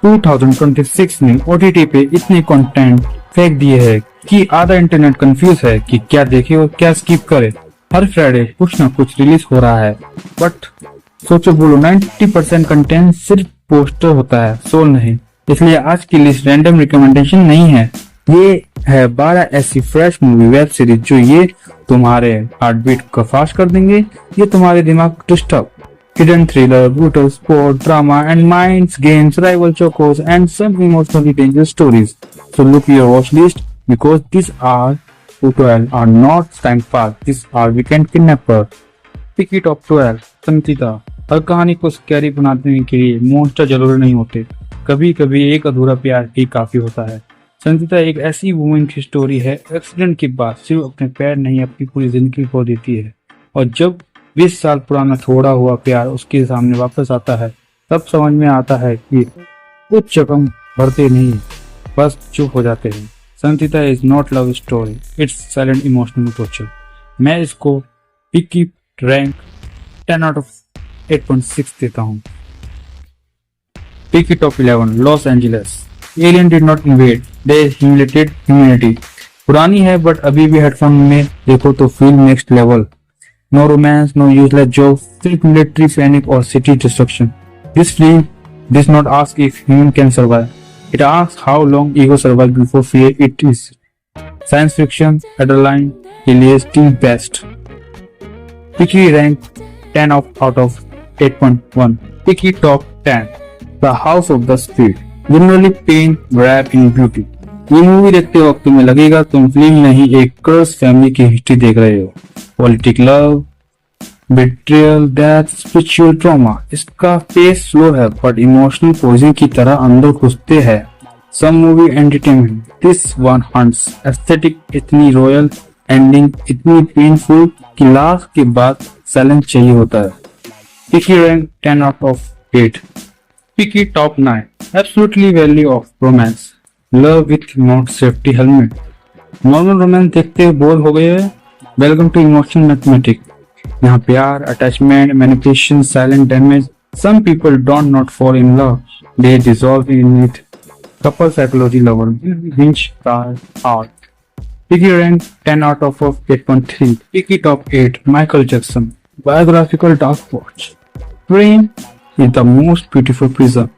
2026 ने OTT पे इतने कंटेंट फेंक दिए है कि आधा इंटरनेट कंफ्यूज है कि क्या देखे और क्या स्किप करे। हर फ्राइडे कुछ ना कुछ रिलीज हो रहा है, बट सोचो बोलो 90% कंटेंट सिर्फ पोस्टर होता है, सोल नहीं। इसलिए आज की लिस्ट रैंडम रिकमेंडेशन नहीं है, ये है 12 ऐसी फ्रेश मूवी वेब सीरीज जो ये तुम्हारे हार्ट बीट को फास्ट कर देंगे, ये तुम्हारे दिमाग disturb. Hidden thriller, brutal sport, drama, and minds games, rival chocos, and some emotionally dangerous stories. So look your watch list because these are 12 are not time pass. These are weekend kidnapper. Picky top 12. संचिता। हर कहानी को scary बनाने के लिए monster जरूरी नहीं होते, कभी कभी एक अधूरा प्यार ही काफी होता है। संचिता एक ऐसी वुमेन की स्टोरी है, एक्सीडेंट के बाद सिर्फ अपने पैर नहीं अपनी पूरी जिंदगी खो देती है, और जब 20 साल पुराना छोड़ा हुआ प्यार उसके सामने वापस आता है तब समझ में आता है कि कुछ जख्म भरते नहीं, बस चुप हो जाते हैं। Sanchita is not love story, it's silent emotional torture. मैं इसको पिकी रैंक 10 आउट ऑफ 8.6 देता हूँ। Picky top 11 Los Angeles. Alien did not invade, they humiliated humanity. पुरानी है बट अभी भी हेडफोन में देखो तो feel next level. No romance, no useless jokes, just military panic or city destruction. This film does not ask if human can survive. It asks how long ego survives before fear it is. Science fiction, adrenaline, hilarity best. Picky rank 10 out of 8.1. Picky top 10. The House of the Spirit. Generally pain wrapped in beauty. ये movie देखते वक्त तुम्हें लगेगा तुम film नहीं एक कर्स family की history देख रहे हो। Politic love, betrayal, death, spiritual trauma. इसका पेस स्लो है बट इमोशनल पोजिंग की तरह अंदर घुसते हैं। Some movie entertainment, this one haunts. Aesthetic इतनी रॉयल, एंडिंग इतनी पेनफुल कि लास्ट के बाद साइलेंस चाहिए होता है। Picky rank 10 out of 8। Picky top 9 absolutely value of romance. Love with not safety helmet. Normal romance देखते बोर हो गए हैं? Welcome to emotional mathematic. यहाँ प्यार, attachment, manipulation, silent damage. Some people don't not fall in love, they dissolve in it. Couple psychology lover hinge heart. Picky rank 10 out of 8.3। Picky top 8 Michael Jackson. Biographical dark watch. प्रेम is the most beautiful prison.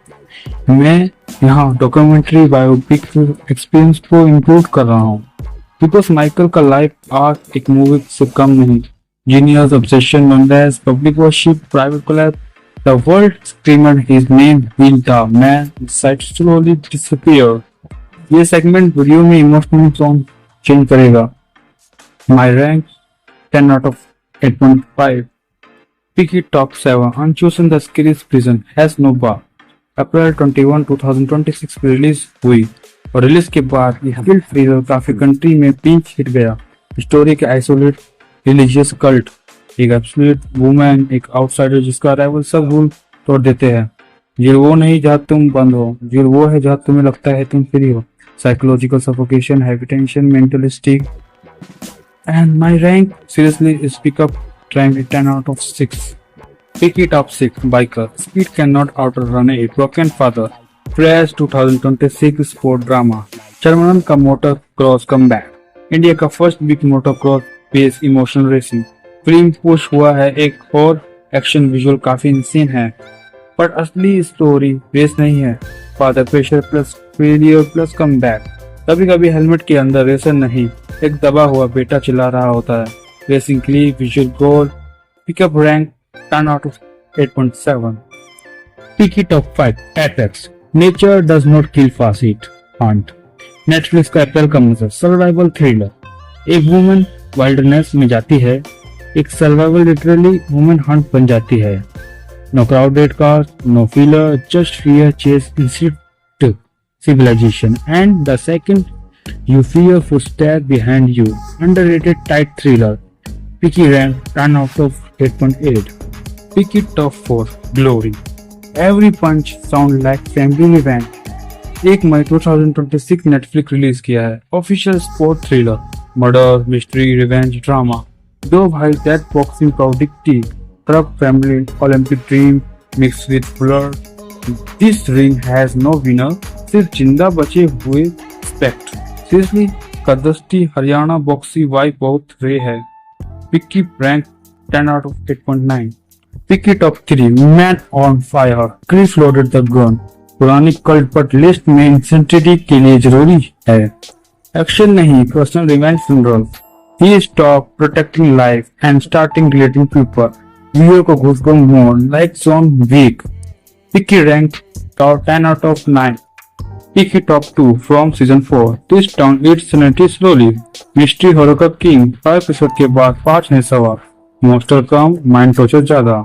मैं यहाँ documentary biopic experience को include कर रहा हूँ because Michael का life arc एक movie से कम नहीं। जीनियस, ऑब्सेशन, नॉनलेस, public worship, private collab, the world screamer his name will the man side slowly disappear. ये सेगमेंट वीडियो में इमोशनल टोन चेंज करेगा। My rank 10 out of 8.5। Picky top 7 unchosen the scariest prison has no bar. April 21, 2026 में release हुई और release के बाद ये guilt thriller काफी कंट्री में पीक हिट गया। स्टोरी के आइसोलेट रिलीजियस कल्ट, एक एब्सोल्यूट वुमेन, एक आउटसाइडर जिसका अराइवल सब रूल तोड़ देते हैं। जेल वो नहीं जहाँ तुम बंद हो, जेल वो है जहाँ तुम्हें लगता है तुम फ्री हो। Psychological suffocation, hypertension, mental stick. And my rank seriously is pick up rank 10 out of 6। Picky top 6 biker. Speed cannot outrun a broken father. Fresh 2026 sport drama. German का मोटर क्रॉस कमबैक। इंडिया का first big motor cross base emotional racing film push हुआ है। एक और action visual काफी insane है, पर असली स्टोरी रेस नहीं है। Father pressure plus failure plus comeback. कभी कभी हेलमेट के अंदर रेसर नहीं, एक दबा हुआ बेटा चिल्ला रहा होता है। Racing clip, visual goal. Pickup rank 10 out of 8.7. Picky top 5 Apex. Nature does not kill fast, it hunt. Netflix का अप्रैल का मजा सर्वाइवल थ्रिलर। एक वुमन वाइल्डनेस में जाती है, एक सर्वाइवल लिटरली वुमन हंट बन जाती है। No crowded cars, no filler, just fear chase instinct civilization. And the second you fear footsteps behind you. Underrated tight thriller. Picky rank 10 out of 8.8. Picky top 4 Glory. Every punch sound like family event. 1 मई 2026 Netflix release किया है। Official sport thriller, murder, mystery, revenge, drama. दो भाई that boxing prodigy, truck family, Olympic dream mix with blood, This ring has no winner, सिर्फ जिंदा बचे हुए स्पेक्ट। सीरियसली कदस्ती हरियाणा बॉक्सी वाइब बहुत रे है। Picky rank 10 out of 8.9। Picky top 3 man on fire, Chris loaded the gun. पुरानी कल्ट बट लिस्ट में इंसेंटिटी के लिए जरूरी है। एक्शन नहीं, personal revenge funeral. He stopped protecting life and starting relating people. Viewer को घुसगम mode like John Wick. Picky ranked top 10 out of 9. Picky top 2 from season 4. This town its sanity slowly. Mystery horror का king 5 episode के बाद 5 नए सवाल। Monster कम, mind torture ज्यादा।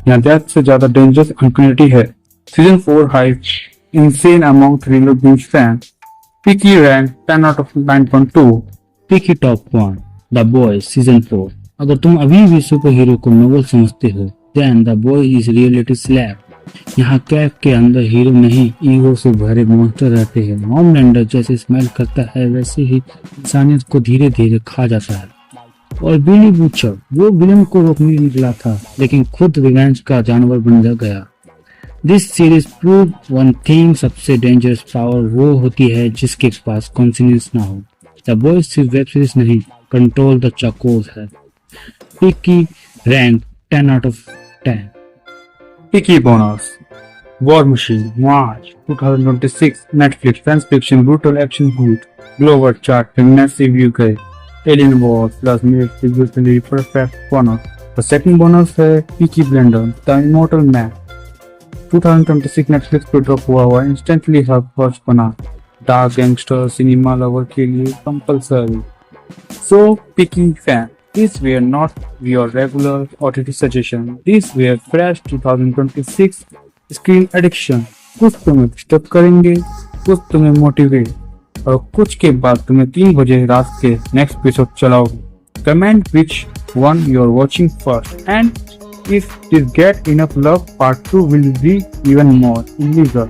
यहाँ death से ज्यादा dangerous infinity है। Season 4 hype insane among thriller binge fans. Picky ranked 10 out of 9.2. Picky top 1 the boys season 4। अगर तुम अभी भी सुपर हीरो को नोबल समझते हो, then the boys is reality slap. यहाँ कैप के अंदर हीरो नहीं, ईगो से भरे मॉन्स्टर रहते हैं। होमलैंडर जैसे स्मेल करता है, वैसे ही इंसानियत को धीरे धीरे खा जाता है। और बिली बूचर वो विलन को रोकने निकला था, लेकिन खुद रिवेंज का जानवर बन गया। This series prove one thing, सबसे डेंजरस पावर वो होती है जिसके पास कॉन्सियस ना हो। द बॉयज सिर्फ वेब सीरीज नहीं, कंट्रोल द चकोज है। Picky rank 10 out of 10। Picky bonus. War Machine, March 2026, Netflix, science fiction, brutal action hoot, Glover chart, massive UK, Alien Wars, plus makes usually perfect bonus. The second bonus है Peaky Blinders, The Immortal Man, 2026 Netflix पे drop हुआ instantly हर first बना। Dark gangster cinema lover के लिए compulsory. So Picky fan, these were not your regular OTT suggestion. These were fresh 2026 screen addiction. कुछ तुम्हें disturb करेंगे, कुछ तुम्हें मोटिवेट, और कुछ के बाद तुम्हें 3 बजे रात के नेक्स्ट एपिसोड चलाओगे। Comment which one you're watching first, and if this get enough love, part 2 will be even more illegal.